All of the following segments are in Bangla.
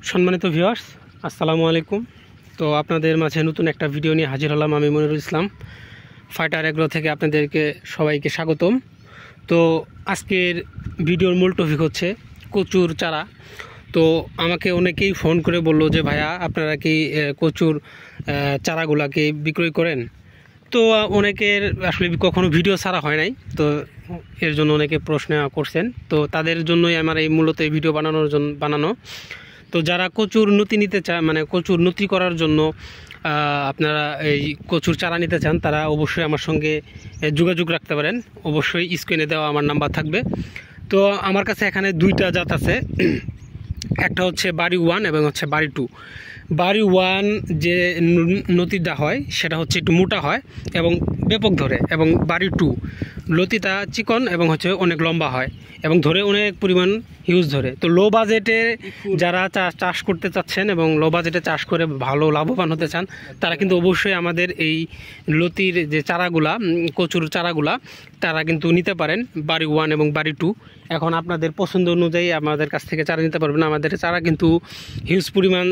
সম্মানিত ভিউয়ার্স, আসসালামু আলাইকুম। তো আপনাদের মাঝে নতুন একটা ভিডিও নিয়ে হাজির হলাম। আমি মনিরুল ইসলাম, ফাইটার এগ্রো থেকে আপনাদেরকে সবাইকে স্বাগতম। তো আজকের ভিডিওর মূল টপিক হচ্ছে কচুর চারা। তো আমাকে অনেকেই ফোন করে বলল যে ভাইয়া, আপনারা কি কচুর চারাগুলাকে বিক্রয় করেন? তো অনেকের আসলে কখনো ভিডিও ছাড়া হয় নাই, তো এর জন্য অনেকে প্রশ্ন করছেন। তো তাদের জন্যই আমার এই মূলত এই ভিডিও বানানো। তো যারা কচুর নতি নিতে চায়, মানে কচুর নতি করার জন্য আপনারা এই কচুর চারা নিতে চান, তারা অবশ্যই আমার সঙ্গে যোগাযোগ রাখতে পারেন। অবশ্যই স্ক্রিনে দেওয়া আমার নাম্বার থাকবে। তো আমার কাছে এখানে দুইটা জাত আছে, একটা হচ্ছে বাড়ি 1 এবং হচ্ছে বাড়ি 2। বাড়ি 1 যে নতিটা হয় সেটা হচ্ছে একটু মোটা হয় এবং ব্যাপক ধরে, এবং বাড়ি 2 লতিটা চিকন এবং হচ্ছে অনেক লম্বা হয় এবং ধরে অনেক পরিমাণ হিউজ ধরে। তো লো বাজেটে যারা চাষ করতে চাচ্ছেন এবং লো বাজেটে চাষ করে ভালো লাভবান হতে চান, তারা কিন্তু অবশ্যই আমাদের এই লতির যে চারাগুলা, কচুর চারাগুলা, তারা কিন্তু নিতে পারেন বাড়ি 1 এবং বাড়ি 2। এখন আপনাদের পছন্দ অনুযায়ী আমাদের কাছ থেকে চারা নিতে পারবেন। আমাদের চারা কিন্তু হিউজ পরিমাণ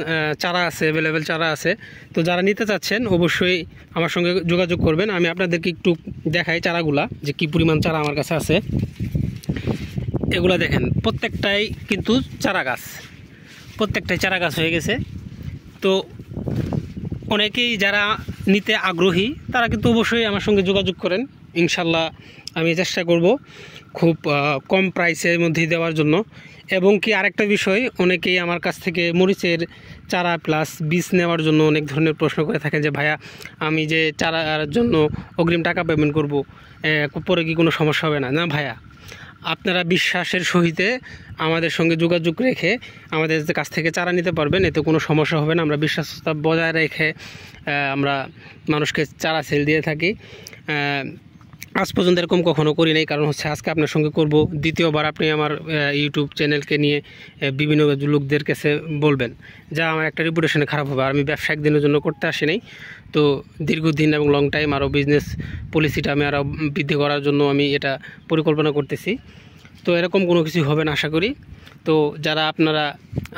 চারা আছে, অ্যাভেলেবেল চারা আছে। তো যারা নিতে চাচ্ছেন অবশ্যই আমার সঙ্গে যোগাযোগ করবেন। আমি আপনাদেরকে একটু দেখাই চারাগুলা যে কী পরিমাণ চারা আমার কাছে আছে। এগুলা দেখেন, প্রত্যেকটাই কিন্তু চারা গাছ, প্রত্যেকটাই চারা গাছ হয়ে গেছে। তো অনেকেই যারা নিতে আগ্রহী তারা কিন্তু অবশ্যই আমার সঙ্গে যোগাযোগ করেন। ইনশাল্লাহ আমি চেষ্টা করব খুব কম প্রাইসের মধ্যেই দেওয়ার জন্য। এবং কি আরেকটা বিষয়, অনেকেই আমার কাছ থেকে মরিচের চারা প্লাস বীজ নেওয়ার জন্য অনেক ধরনের প্রশ্ন করে থাকেন যে ভাইয়া, আমি যে চারার জন্য অগ্রিম টাকা পেমেন্ট করব, পরে কি কোনো সমস্যা হবে না? না ভাইয়া, আপনারা বিশ্বাসের সহিতে আমাদের সঙ্গে যোগাযোগ রেখে আমাদের কাছ থেকে চারা নিতে পারবেন, এতে কোনো সমস্যা হবে না। আমরা বিশ্বাসতা বজায় রেখে আমরা মানুষকে চারা সেল দিয়ে থাকি। আজ পর্যন্ত এরকম কখনো করি নাই, কারণ হচ্ছে আজকে আপনার সঙ্গে করব। দ্বিতীয়বার আপনি আমার ইউটিউব চ্যানেলকে নিয়ে বিভিন্ন লোকদের কাছে বলবেন, যা আমার একটা রেপুটেশনে খারাপ হবে। আর আমি ব্যবসা একদিনের জন্য করতে আসি নাই। তো দীর্ঘদিন এবং লং টাইম আরও বিজনেস পলিসিটা আমি আরও বৃদ্ধি করার জন্য আমি এটা পরিকল্পনা করতেছি। তো এরকম কোনো কিছু হবে না আশা করি। তো যারা আপনারা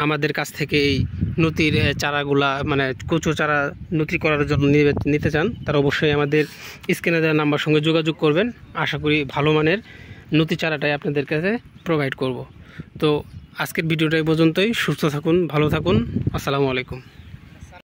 আমাদের কাছ থেকে এই নতির চারাগুলা, মানে কচু চারা নতি করার জন্য নিতে চান, তারা অবশ্যই আমাদের স্ক্রিনে দেওয়া নাম্বার সঙ্গে যোগাযোগ করবেন। আশা করি ভালো মানের নতি চারাটাই আপনাদের কাছে প্রোভাইড করব। তো আজকের ভিডিওটা এই পর্যন্তই। সুস্থ থাকুন, ভালো থাকুন। আসসালামু আলাইকুম।